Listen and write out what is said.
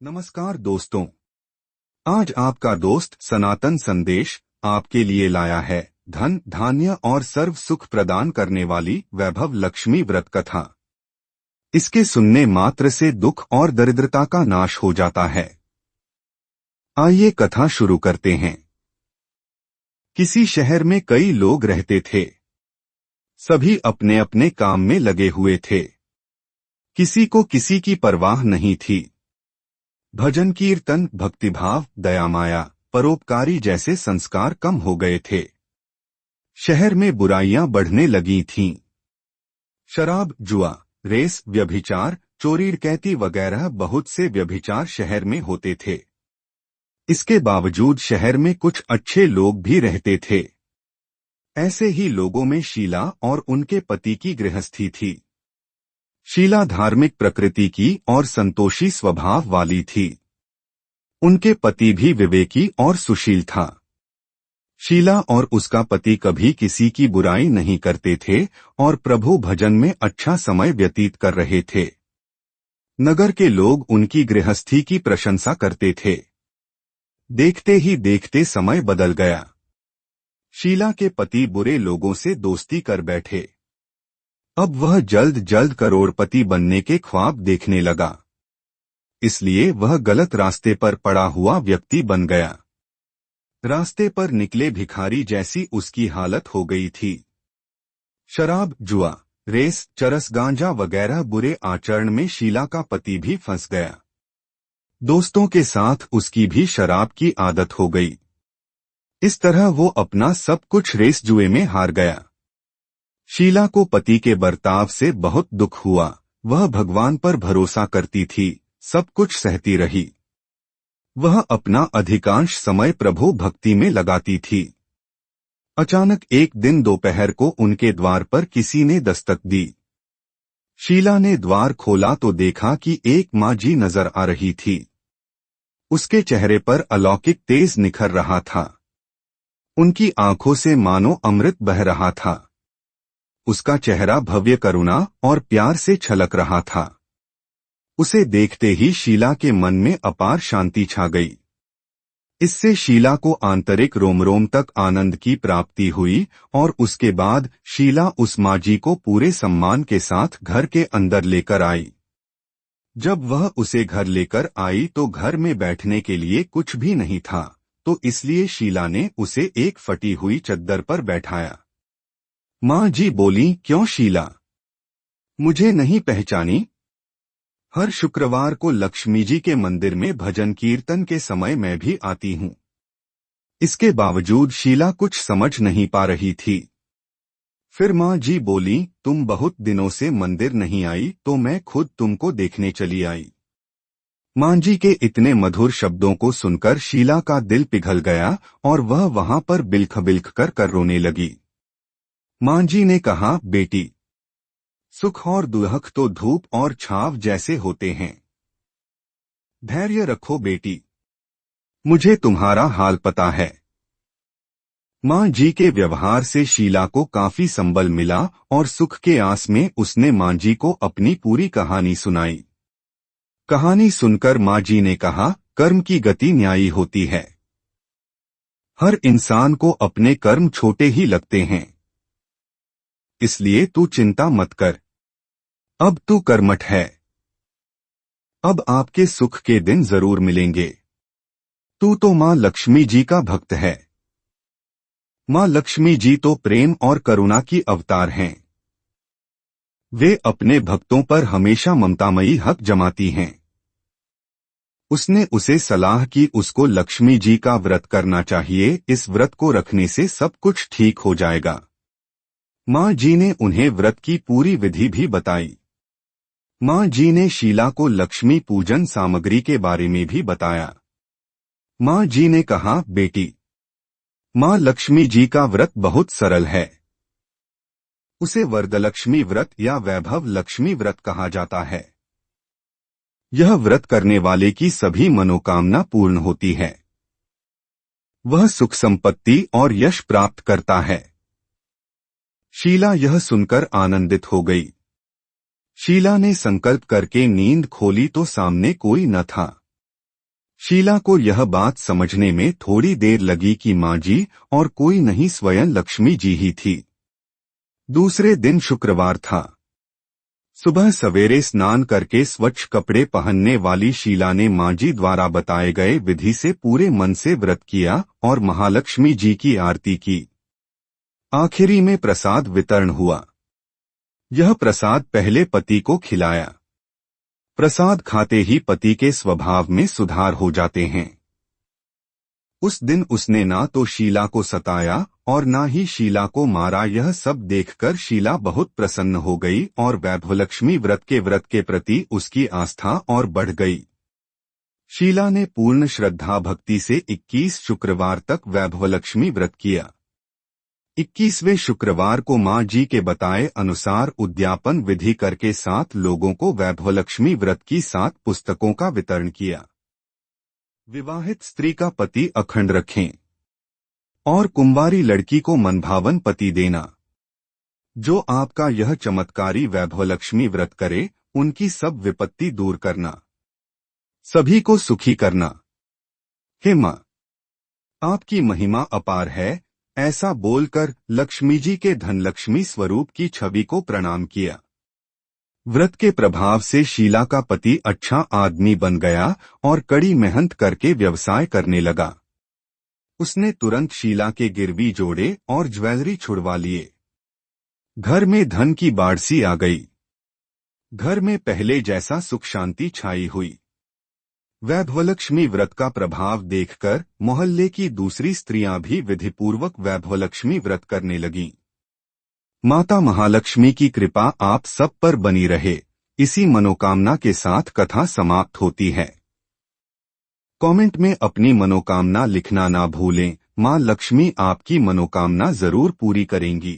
नमस्कार दोस्तों, आज आपका दोस्त सनातन संदेश आपके लिए लाया है धन धान्य और सर्व सुख प्रदान करने वाली वैभव लक्ष्मी व्रत कथा। इसके सुनने मात्र से दुख और दरिद्रता का नाश हो जाता है। आइए कथा शुरू करते हैं। किसी शहर में कई लोग रहते थे। सभी अपने अपने काम में लगे हुए थे। किसी को किसी की परवाह नहीं थी। भजन कीर्तन, भक्तिभाव, दया माया, परोपकारी जैसे संस्कार कम हो गए थे। शहर में बुराइयां बढ़ने लगी थीं। शराब, जुआ, रेस, व्यभिचार, चोरी डकैती वगैरह बहुत से व्यभिचार शहर में होते थे। इसके बावजूद शहर में कुछ अच्छे लोग भी रहते थे। ऐसे ही लोगों में शीला और उनके पति की गृहस्थी थी। शीला धार्मिक प्रकृति की और संतोषी स्वभाव वाली थी। उनके पति भी विवेकी और सुशील था। शीला और उसका पति कभी किसी की बुराई नहीं करते थे और प्रभु भजन में अच्छा समय व्यतीत कर रहे थे। नगर के लोग उनकी गृहस्थी की प्रशंसा करते थे। देखते ही देखते समय बदल गया। शीला के पति बुरे लोगों से दोस्ती कर बैठे। अब वह जल्द जल्द करोड़पति बनने के ख्वाब देखने लगा। इसलिए वह गलत रास्ते पर पड़ा हुआ व्यक्ति बन गया। रास्ते पर निकले भिखारी जैसी उसकी हालत हो गई थी। शराब, जुआ, रेस, चरस, गांजा वगैरह बुरे आचरण में शीला का पति भी फंस गया। दोस्तों के साथ उसकी भी शराब की आदत हो गई। इस तरह वो अपना सब कुछ रेस जुए में हार गया। शीला को पति के बर्ताव से बहुत दुख हुआ। वह भगवान पर भरोसा करती थी, सब कुछ सहती रही। वह अपना अधिकांश समय प्रभु भक्ति में लगाती थी। अचानक एक दिन दोपहर को उनके द्वार पर किसी ने दस्तक दी। शीला ने द्वार खोला तो देखा कि एक माँ जी नजर आ रही थी। उसके चेहरे पर अलौकिक तेज निखर रहा था। उनकी आंखों से मानो अमृत बह रहा था। उसका चेहरा भव्य करुणा और प्यार से छलक रहा था। उसे देखते ही शीला के मन में अपार शांति छा गई। इससे शीला को आंतरिक रोम रोम तक आनंद की प्राप्ति हुई और उसके बाद शीला उस माँ जी को पूरे सम्मान के साथ घर के अंदर लेकर आई। जब वह उसे घर लेकर आई तो घर में बैठने के लिए कुछ भी नहीं था, तो इसलिए शीला ने उसे एक फटी हुई चद्दर पर बैठाया। माँ जी बोली, क्यों शीला, मुझे नहीं पहचानी? हर शुक्रवार को लक्ष्मी जी के मंदिर में भजन कीर्तन के समय मैं भी आती हूँ। इसके बावजूद शीला कुछ समझ नहीं पा रही थी। फिर माँ जी बोली, तुम बहुत दिनों से मंदिर नहीं आई तो मैं खुद तुमको देखने चली आई। माँ जी के इतने मधुर शब्दों को सुनकर शीला का दिल पिघल गया और वह वहां पर बिलख बिलख कर रोने लगी। माँ जी ने कहा, बेटी, सुख और दुख तो धूप और छाव जैसे होते हैं। धैर्य रखो बेटी, मुझे तुम्हारा हाल पता है। माँ जी के व्यवहार से शीला को काफी संबल मिला और सुख के आस में उसने माँ जी को अपनी पूरी कहानी सुनाई। कहानी सुनकर माँ जी ने कहा, कर्म की गति न्यायी होती है। हर इंसान को अपने कर्म छोटे ही लगते हैं, इसलिए तू चिंता मत कर। अब तू कर्मठ है। अब आपके सुख के दिन जरूर मिलेंगे। तू तो माँ लक्ष्मी जी का भक्त है। माँ लक्ष्मी जी तो प्रेम और करुणा की अवतार हैं। वे अपने भक्तों पर हमेशा ममतामयी हक जमाती हैं। उसने उसे सलाह की उसको लक्ष्मी जी का व्रत करना चाहिए। इस व्रत को रखने से सब कुछ ठीक हो जाएगा। माँ जी ने उन्हें व्रत की पूरी विधि भी बताई। माँ जी ने शीला को लक्ष्मी पूजन सामग्री के बारे में भी बताया। माँ जी ने कहा, बेटी, माँ लक्ष्मी जी का व्रत बहुत सरल है। उसे वरदलक्ष्मी व्रत या वैभव लक्ष्मी व्रत कहा जाता है। यह व्रत करने वाले की सभी मनोकामना पूर्ण होती है। वह सुख संपत्ति और यश प्राप्त करता है। शीला यह सुनकर आनंदित हो गई। शीला ने संकल्प करके नींद खोली तो सामने कोई न था। शीला को यह बात समझने में थोड़ी देर लगी कि माँ जी और कोई नहीं स्वयं लक्ष्मी जी ही थी। दूसरे दिन शुक्रवार था। सुबह सवेरे स्नान करके स्वच्छ कपड़े पहनने वाली शीला ने माँ जी द्वारा बताए गए विधि से पूरे मन से व्रत किया और महालक्ष्मी जी की आरती की। आखिरी में प्रसाद वितरण हुआ। यह प्रसाद पहले पति को खिलाया। प्रसाद खाते ही पति के स्वभाव में सुधार हो जाते हैं। उस दिन उसने ना तो शीला को सताया और ना ही शीला को मारा। यह सब देखकर शीला बहुत प्रसन्न हो गई और वैभवलक्ष्मी व्रत के प्रति उसकी आस्था और बढ़ गई। शीला ने पूर्ण श्रद्धा भक्ति से 21 शुक्रवार तक वैभवलक्ष्मी व्रत किया। 21वें शुक्रवार को माँ जी के बताए अनुसार उद्यापन विधि करके 7 लोगों को वैभवलक्ष्मी व्रत की 7 पुस्तकों का वितरण किया। विवाहित स्त्री का पति अखंड रखें और कुंवारी लड़की को मनभावन पति देना। जो आपका यह चमत्कारी वैभवलक्ष्मी व्रत करे उनकी सब विपत्ति दूर करना, सभी को सुखी करना। हे मां, आपकी महिमा अपार है। ऐसा बोलकर लक्ष्मी जी के धनलक्ष्मी स्वरूप की छवि को प्रणाम किया। व्रत के प्रभाव से शीला का पति अच्छा आदमी बन गया और कड़ी मेहनत करके व्यवसाय करने लगा। उसने तुरंत शीला के गिरवी जोड़े और ज्वेलरी छुड़वा लिए। घर में धन की बाढ़ सी आ गई। घर में पहले जैसा सुख शांति छाई हुई। वैभवलक्ष्मी व्रत का प्रभाव देखकर मोहल्ले की दूसरी स्त्रियां भी विधिपूर्वक वैभवलक्ष्मी व्रत करने लगीं। माता महालक्ष्मी की कृपा आप सब पर बनी रहे, इसी मनोकामना के साथ कथा समाप्त होती है। कमेंट में अपनी मनोकामना लिखना ना भूलें। मां लक्ष्मी आपकी मनोकामना जरूर पूरी करेंगी।